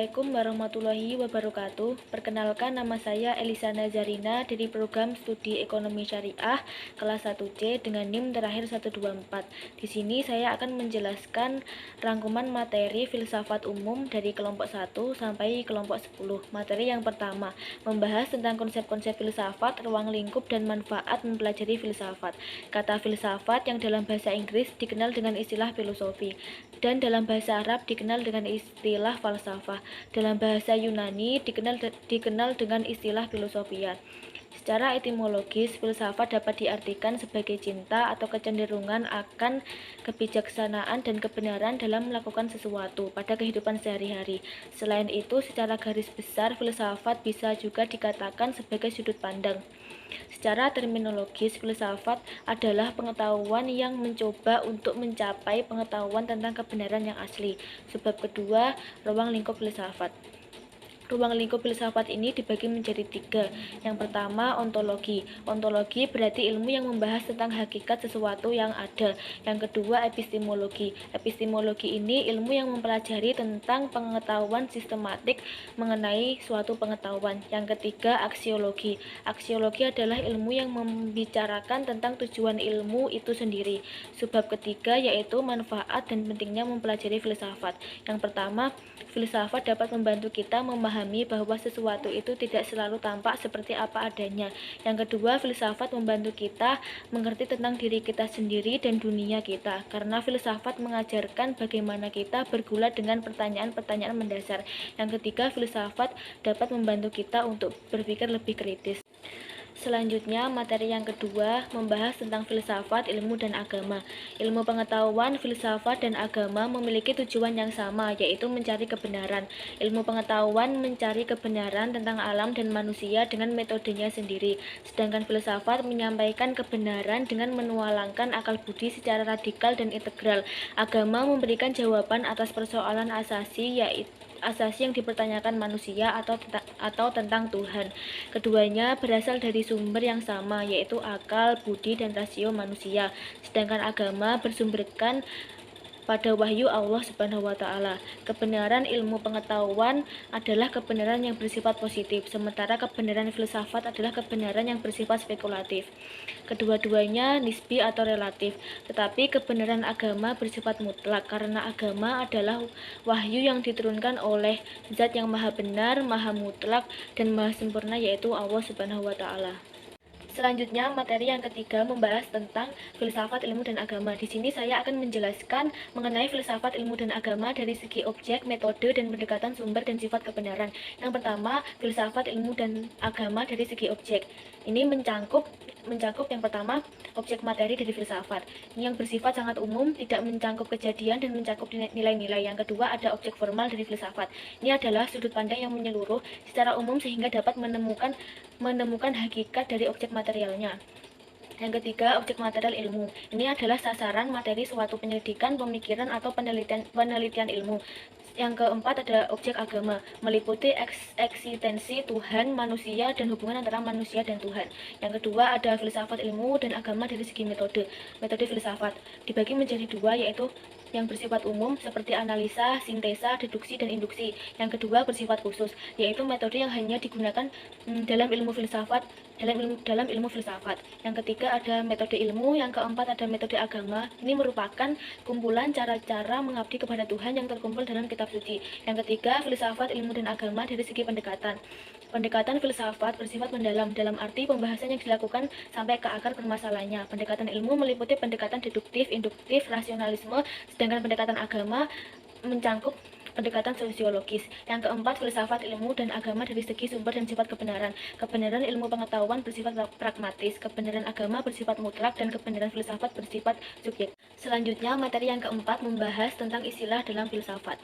Assalamualaikum warahmatullahi wabarakatuh. Perkenalkan, nama saya Elisana Zarina dari program studi ekonomi syariah kelas 1C dengan NIM terakhir 124. Di sini saya akan menjelaskan rangkuman materi filsafat umum dari kelompok 1 sampai kelompok 10. Materi yang pertama, membahas tentang konsep-konsep filsafat, ruang lingkup, dan manfaat mempelajari filsafat. Kata filsafat yang dalam bahasa Inggris dikenal dengan istilah filosofi, dan dalam bahasa Arab dikenal dengan istilah falsafah. Dalam bahasa Yunani dikenal dengan istilah filosofia. Secara etimologis, filsafat dapat diartikan sebagai cinta atau kecenderungan akan kebijaksanaan dan kebenaran dalam melakukan sesuatu pada kehidupan sehari-hari. Selain itu, secara garis besar, filsafat bisa juga dikatakan sebagai sudut pandang. Secara terminologis, filsafat adalah pengetahuan yang mencoba untuk mencapai pengetahuan tentang kebenaran yang asli. Sebab kedua, ruang lingkup filsafat. Ruang lingkup filsafat ini dibagi menjadi 3. Yang pertama, ontologi. Ontologi berarti ilmu yang membahas tentang hakikat sesuatu yang ada. Yang kedua, epistemologi. Epistemologi ini ilmu yang mempelajari tentang pengetahuan sistematik mengenai suatu pengetahuan. Yang ketiga, aksiologi. Aksiologi adalah ilmu yang membicarakan tentang tujuan ilmu itu sendiri. Sebab ketiga yaitu manfaat dan pentingnya mempelajari filsafat. Yang pertama, filsafat dapat membantu kita memahami bahwa sesuatu itu tidak selalu tampak seperti apa adanya. Yang kedua, filsafat membantu kita mengerti tentang diri kita sendiri dan dunia kita, karena filsafat mengajarkan bagaimana kita bergulat dengan pertanyaan-pertanyaan mendasar. Yang ketiga, filsafat dapat membantu kita untuk berpikir lebih kritis. Selanjutnya, materi yang kedua membahas tentang filsafat, ilmu, dan agama. Ilmu pengetahuan, filsafat, dan agama memiliki tujuan yang sama, yaitu mencari kebenaran. Ilmu pengetahuan mencari kebenaran tentang alam dan manusia dengan metodenya sendiri, sedangkan filsafat menyampaikan kebenaran dengan menualangkan akal budi secara radikal dan integral. Agama memberikan jawaban atas persoalan asasi, yaitu asasi yang dipertanyakan manusia atau tentang Tuhan. Keduanya berasal dari sumber yang sama, yaitu akal, budi, dan rasio manusia. Sedangkan agama bersumberkan pada wahyu Allah Subhanahu wa Ta'ala. Kebenaran ilmu pengetahuan adalah kebenaran yang bersifat positif, sementara kebenaran filsafat adalah kebenaran yang bersifat spekulatif. Kedua-duanya nisbi atau relatif, tetapi kebenaran agama bersifat mutlak karena agama adalah wahyu yang diturunkan oleh Zat yang Maha Benar, Maha Mutlak, dan Maha Sempurna, yaitu Allah Subhanahu wa Ta'ala. Selanjutnya, materi yang ketiga membahas tentang filsafat, ilmu, dan agama. Di sini saya akan menjelaskan mengenai filsafat, ilmu, dan agama dari segi objek, metode, dan pendekatan sumber dan sifat kebenaran. Yang pertama, filsafat, ilmu, dan agama dari segi objek. Ini mencakup yang pertama, objek materi dari filsafat. Ini yang bersifat sangat umum, tidak mencakup kejadian dan mencakup nilai-nilai. Yang kedua, ada objek formal dari filsafat. Ini adalah sudut pandang yang menyeluruh secara umum sehingga dapat menemukan hakikat dari objek materialnya. Yang ketiga, objek material ilmu. Ini adalah sasaran materi suatu penyelidikan, pemikiran, atau penelitian ilmu. Yang keempat, ada objek agama, meliputi eksistensi Tuhan, manusia, dan hubungan antara manusia dan Tuhan. Yang kedua, ada filsafat, ilmu, dan agama dari segi metode. Metode filsafat dibagi menjadi 2, yaitu yang bersifat umum seperti analisa, sintesa, deduksi, dan induksi. Yang kedua bersifat khusus, yaitu metode yang hanya digunakan dalam ilmu filsafat. Yang ketiga ada metode ilmu, yang keempat ada metode agama. Ini merupakan kumpulan cara-cara mengabdi kepada Tuhan yang terkumpul dalam kitab suci. Yang ketiga, filsafat, ilmu, dan agama dari segi pendekatan. Pendekatan filsafat bersifat mendalam, dalam arti pembahasan yang dilakukan sampai ke akar permasalahannya. Pendekatan ilmu meliputi pendekatan deduktif, induktif, rasionalisme, sedangkan pendekatan agama mencakup pendekatan sosiologis. Yang keempat, filsafat, ilmu, dan agama dari segi sumber dan sifat kebenaran. Kebenaran ilmu pengetahuan bersifat pragmatis, kebenaran agama bersifat mutlak, dan kebenaran filsafat bersifat subjektif. Selanjutnya, materi yang keempat membahas tentang istilah dalam filsafat.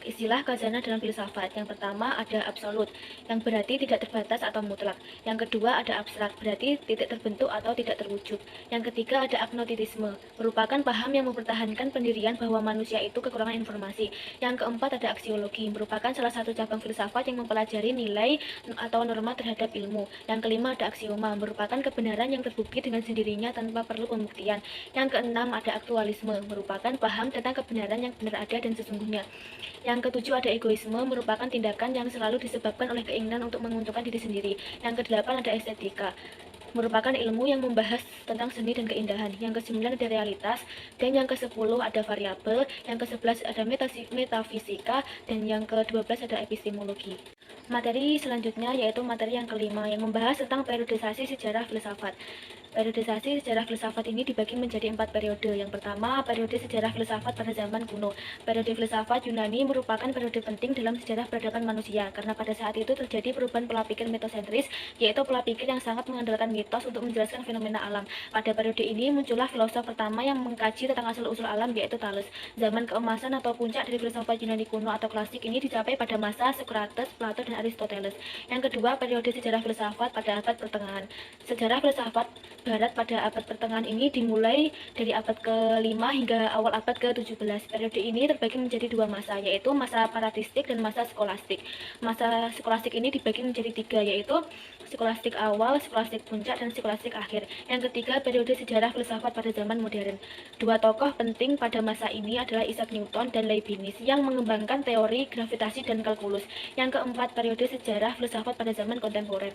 Istilah khazanah dalam filsafat. Yang pertama ada absolut, yang berarti tidak terbatas atau mutlak. Yang kedua ada abstrak, berarti tidak terbentuk atau tidak terwujud. Yang ketiga ada agnotisisme, merupakan paham yang mempertahankan pendirian bahwa manusia itu kekurangan informasi. Yang keempat keempat ada aksiologi, merupakan salah satu cabang filsafat yang mempelajari nilai atau norma terhadap ilmu. Yang kelima ada aksioma, merupakan kebenaran yang terbukti dengan sendirinya tanpa perlu pembuktian. Yang keenam ada aktualisme, merupakan paham tentang kebenaran yang benar ada dan sesungguhnya. Yang ketujuh ada egoisme, merupakan tindakan yang selalu disebabkan oleh keinginan untuk menguntungkan diri sendiri. Yang kedelapan ada estetika, merupakan ilmu yang membahas tentang seni dan keindahan. Yang ke-9 ada realitas, dan yang ke-10 ada variabel, yang ke-11 ada metafisika, dan yang ke-12 ada epistemologi. Materi selanjutnya yaitu materi yang kelima yang membahas tentang periodisasi sejarah filsafat. Periodisasi sejarah filsafat ini dibagi menjadi 4 periode. Yang pertama, periode sejarah filsafat pada zaman kuno. Periode filsafat Yunani merupakan periode penting dalam sejarah peradaban manusia, karena pada saat itu terjadi perubahan pola pikir mitosentris, yaitu pola pikir yang sangat mengandalkan mitos untuk menjelaskan fenomena alam. Pada periode ini muncullah filosof pertama yang mengkaji tentang asal-usul alam, yaitu Thales. Zaman keemasan atau puncak dari filsafat Yunani kuno atau klasik ini dicapai pada masa Socrates, Plato, dan Aristoteles. Yang kedua, periode sejarah filsafat pada abad pertengahan. Sejarah filsafat Barat pada abad pertengahan ini dimulai dari abad ke-5 hingga awal abad ke-17. Periode ini terbagi menjadi 2 masa, yaitu masa paratistik dan masa skolastik. Masa skolastik ini dibagi menjadi 3, yaitu skolastik awal, skolastik puncak, dan skolastik akhir. Yang ketiga, periode sejarah filsafat pada zaman modern. Dua tokoh penting pada masa ini adalah Isaac Newton dan Leibniz yang mengembangkan teori gravitasi dan kalkulus. Yang keempat, periode sejarah filsafat pada zaman kontemporer.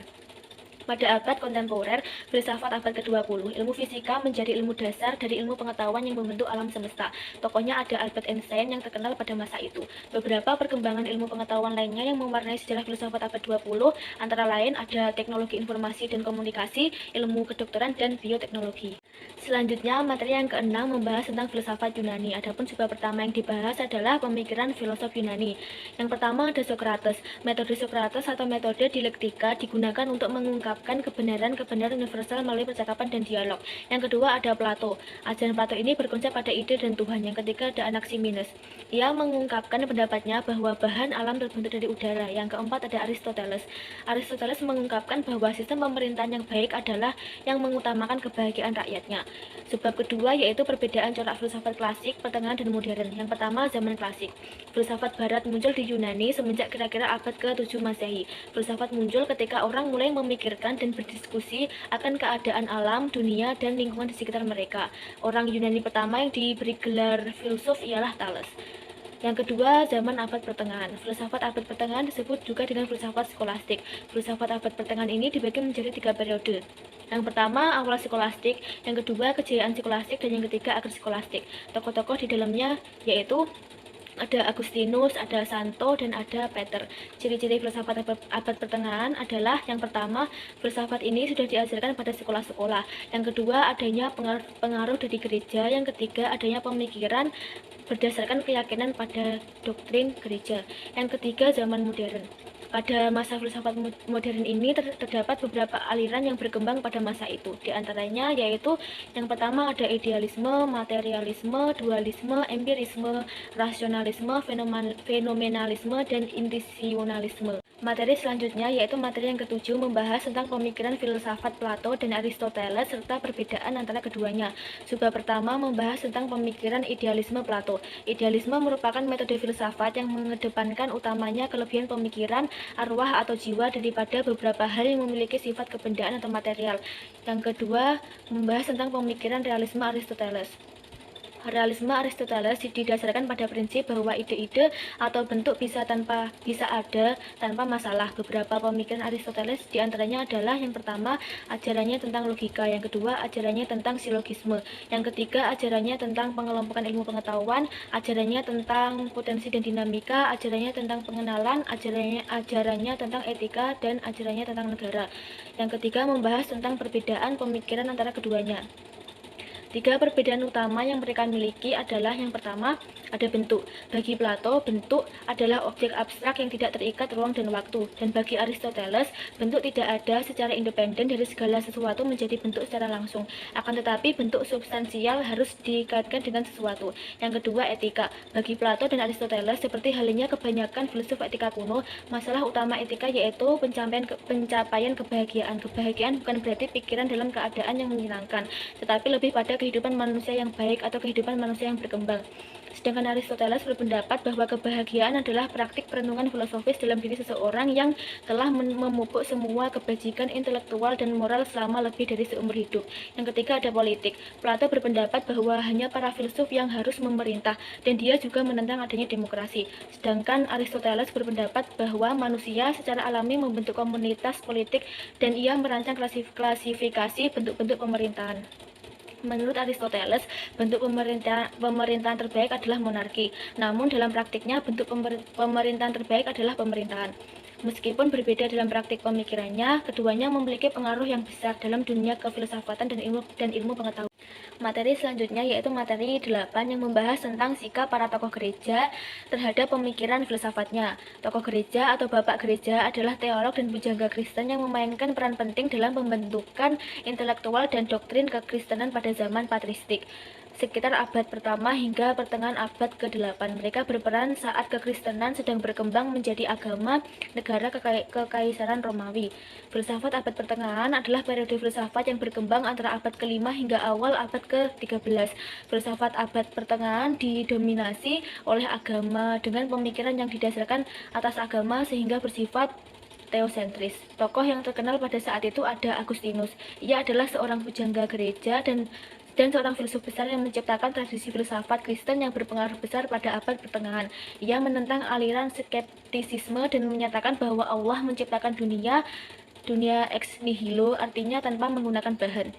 Pada abad kontemporer, filsafat abad ke-20, ilmu fisika menjadi ilmu dasar dari ilmu pengetahuan yang membentuk alam semesta. Tokohnya ada Albert Einstein yang terkenal pada masa itu. Beberapa perkembangan ilmu pengetahuan lainnya yang mewarnai sejarah filsafat abad 20 antara lain ada teknologi informasi dan komunikasi, ilmu kedokteran, dan bioteknologi. Selanjutnya, materi yang keenam membahas tentang filsafat Yunani. Adapun sebab pertama yang dibahas adalah pemikiran filosof Yunani. Yang pertama ada Socrates. Metode Socrates atau metode dialektika digunakan untuk mengungkapkan kebenaran universal melalui percakapan dan dialog. Yang kedua ada Plato. Ajaran Plato ini berkonsep pada ide dan Tuhan. Yang ketiga ada Anaximenes. Ia mengungkapkan pendapatnya bahwa bahan alam terbentuk dari udara. Yang keempat ada Aristoteles. Aristoteles mengungkapkan bahwa sistem pemerintahan yang baik adalah yang mengutamakan kebahagiaan rakyatnya. Sebab kedua yaitu perbedaan corak filsafat klasik, pertengahan, dan modern. Yang pertama zaman klasik. Filsafat barat muncul di Yunani semenjak kira-kira abad ke-7 Masehi. Filsafat muncul ketika orang mulai memikirkan dan berdiskusi akan keadaan alam, dunia, dan lingkungan di sekitar mereka. Orang Yunani pertama yang diberi gelar filsuf ialah Thales. Yang kedua, zaman abad pertengahan. Filsafat abad pertengahan disebut juga dengan filsafat skolastik. Filsafat abad pertengahan ini dibagi menjadi 3 periode. Yang pertama, awal skolastik, yang kedua, kejayaan skolastik, dan yang ketiga, akhir skolastik. Tokoh-tokoh di dalamnya yaitu ada Agustinus, ada Santo, dan ada Peter. Ciri-ciri filsafat abad pertengahan adalah yang pertama, filsafat ini sudah diajarkan pada sekolah-sekolah. Yang kedua, adanya pengaruh dari gereja. Yang ketiga, adanya pemikiran berdasarkan keyakinan pada doktrin gereja. Yang ketiga, zaman modern. Pada masa filsafat modern ini terdapat beberapa aliran yang berkembang pada masa itu. Di antaranya yaitu yang pertama ada idealisme, materialisme, dualisme, empirisme, rasionalisme, fenomenalisme, dan intuisionalisme. Materi selanjutnya yaitu materi yang ketujuh membahas tentang pemikiran filsafat Plato dan Aristoteles serta perbedaan antara keduanya. Sebab pertama membahas tentang pemikiran idealisme Plato. Idealisme merupakan metode filsafat yang mengedepankan utamanya kelebihan pemikiran, arwah atau jiwa daripada beberapa hal yang memiliki sifat kebendaan atau material. Yang kedua membahas tentang pemikiran realisme Aristoteles. Realisme Aristoteles didasarkan pada prinsip bahwa ide-ide atau bentuk bisa ada tanpa masalah. Beberapa pemikiran Aristoteles diantaranya adalah yang pertama ajarannya tentang logika, yang kedua ajarannya tentang silogisme, yang ketiga ajarannya tentang pengelompokan ilmu pengetahuan, ajarannya tentang potensi dan dinamika, ajarannya tentang pengenalan, ajarannya tentang etika, dan ajarannya tentang negara. Yang ketiga membahas tentang perbedaan pemikiran antara keduanya. 3 perbedaan utama yang mereka miliki adalah yang pertama, ada bentuk. Bagi Plato, bentuk adalah objek abstrak yang tidak terikat ruang dan waktu. Dan bagi Aristoteles, bentuk tidak ada secara independen dari segala sesuatu menjadi bentuk secara langsung. Akan tetapi, bentuk substansial harus dikaitkan dengan sesuatu. Yang kedua, etika. Bagi Plato dan Aristoteles, seperti halnya kebanyakan filsuf etika kuno, masalah utama etika yaitu pencapaian kebahagiaan. Kebahagiaan bukan berarti pikiran dalam keadaan yang menyenangkan, tetapi lebih pada kehidupan manusia yang baik atau kehidupan manusia yang berkembang. Sedangkan Aristoteles berpendapat bahwa kebahagiaan adalah praktik perenungan filosofis dalam diri seseorang yang telah memupuk semua kebajikan intelektual dan moral selama lebih dari seumur hidup. Yang ketiga ada politik. Plato berpendapat bahwa hanya para filsuf yang harus memerintah, dan dia juga menentang adanya demokrasi. Sedangkan Aristoteles berpendapat bahwa manusia secara alami membentuk komunitas politik dan ia merancang klasifikasi bentuk-bentuk pemerintahan. Menurut Aristoteles, bentuk pemerintahan terbaik adalah monarki. Namun dalam praktiknya bentuk pemerintahan terbaik adalah pemerintahan. Meskipun berbeda dalam praktik pemikirannya, keduanya memiliki pengaruh yang besar dalam dunia kefilsafatan dan ilmu pengetahuan. Materi selanjutnya yaitu materi 8 yang membahas tentang sikap para tokoh gereja terhadap pemikiran filsafatnya. Tokoh gereja atau bapak gereja adalah teolog dan pujangga Kristen yang memainkan peran penting dalam pembentukan intelektual dan doktrin kekristenan pada zaman patristik, sekitar abad pertama hingga pertengahan abad ke-8. Mereka berperan saat kekristenan sedang berkembang menjadi agama negara kekaisaran Romawi. Filsafat abad pertengahan adalah periode filsafat yang berkembang antara abad ke-5 hingga awal abad ke-13. Filsafat abad pertengahan didominasi oleh agama dengan pemikiran yang didasarkan atas agama sehingga bersifat teosentris. Tokoh yang terkenal pada saat itu ada Agustinus. Ia adalah seorang pujangga gereja dan seorang filsuf besar yang menciptakan tradisi filsafat Kristen yang berpengaruh besar pada abad pertengahan. Ia menentang aliran skeptisisme dan menyatakan bahwa Allah menciptakan dunia ex nihilo, artinya tanpa menggunakan bahan.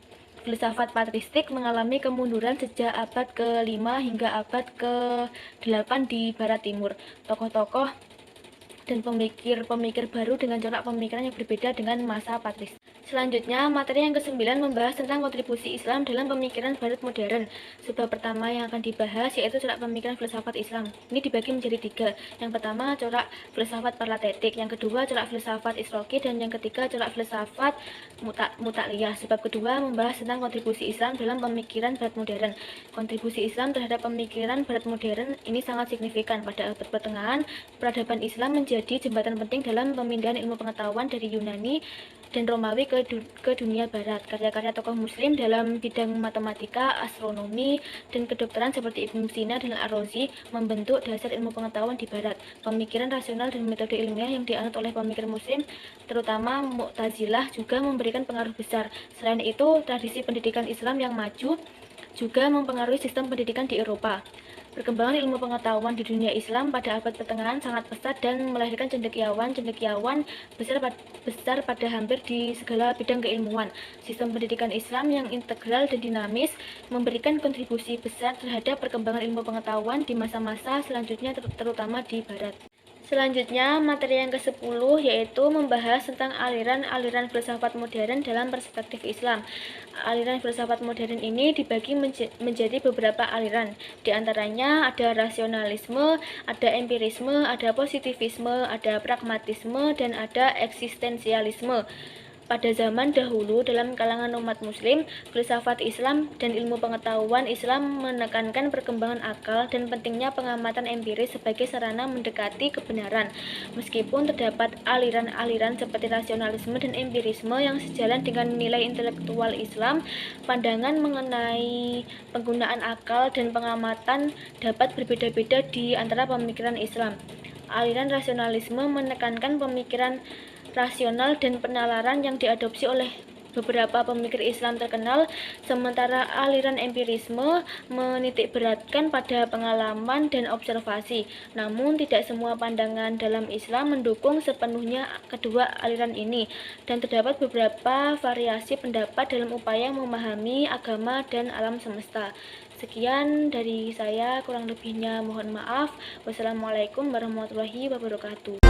Filsafat patristik mengalami kemunduran sejak abad ke-5 hingga abad ke-8 di Barat Timur. Tokoh-tokoh dan pemikir-pemikir baru dengan corak pemikiran yang berbeda dengan masa patristik. Selanjutnya, materi yang ke-9 membahas tentang kontribusi Islam dalam pemikiran Barat modern. Sebab pertama yang akan dibahas yaitu corak pemikiran filsafat Islam. Ini dibagi menjadi 3. Yang pertama, corak filsafat paralletik. Yang kedua, corak filsafat isroki. Dan yang ketiga, corak filsafat mutakliyah. Sebab kedua membahas tentang kontribusi Islam dalam pemikiran Barat modern. Kontribusi Islam terhadap pemikiran Barat modern ini sangat signifikan. Pada abad pertengahan, peradaban Islam menjadi jembatan penting dalam pemindahan ilmu pengetahuan dari Yunani dan Romawi ke dunia barat. Karya-karya tokoh muslim dalam bidang matematika, astronomi, dan kedokteran seperti Ibnu Sina dan Ar-Razi membentuk dasar ilmu pengetahuan di barat. Pemikiran rasional dan metode ilmiah yang dianut oleh pemikir muslim, terutama Mu'tazilah, juga memberikan pengaruh besar. Selain itu, tradisi pendidikan Islam yang maju juga mempengaruhi sistem pendidikan di Eropa. Perkembangan ilmu pengetahuan di dunia Islam pada abad pertengahan sangat pesat dan melahirkan cendekiawan besar pada hampir di segala bidang keilmuan. Sistem pendidikan Islam yang integral dan dinamis memberikan kontribusi besar terhadap perkembangan ilmu pengetahuan di masa-masa selanjutnya, terutama di Barat. Selanjutnya, materi yang ke-10 yaitu membahas tentang aliran-aliran filsafat modern dalam perspektif Islam. Aliran filsafat modern ini dibagi menjadi beberapa aliran. Di antaranya ada rasionalisme, ada empirisme, ada positivisme, ada pragmatisme, dan ada eksistensialisme. Pada zaman dahulu, dalam kalangan umat muslim, filsafat Islam dan ilmu pengetahuan Islam menekankan perkembangan akal dan pentingnya pengamatan empiris sebagai sarana mendekati kebenaran. Meskipun terdapat aliran-aliran seperti rasionalisme dan empirisme yang sejalan dengan nilai intelektual Islam, pandangan mengenai penggunaan akal dan pengamatan dapat berbeda-beda di antara pemikiran Islam. Aliran rasionalisme menekankan pemikiran rasional dan penalaran yang diadopsi oleh beberapa pemikir Islam terkenal, sementara aliran empirisme menitikberatkan pada pengalaman dan observasi. Namun tidak semua pandangan dalam Islam mendukung sepenuhnya kedua aliran ini, dan terdapat beberapa variasi pendapat dalam upaya memahami agama dan alam semesta. Sekian dari saya, kurang lebihnya mohon maaf. Wassalamualaikum warahmatullahi wabarakatuh.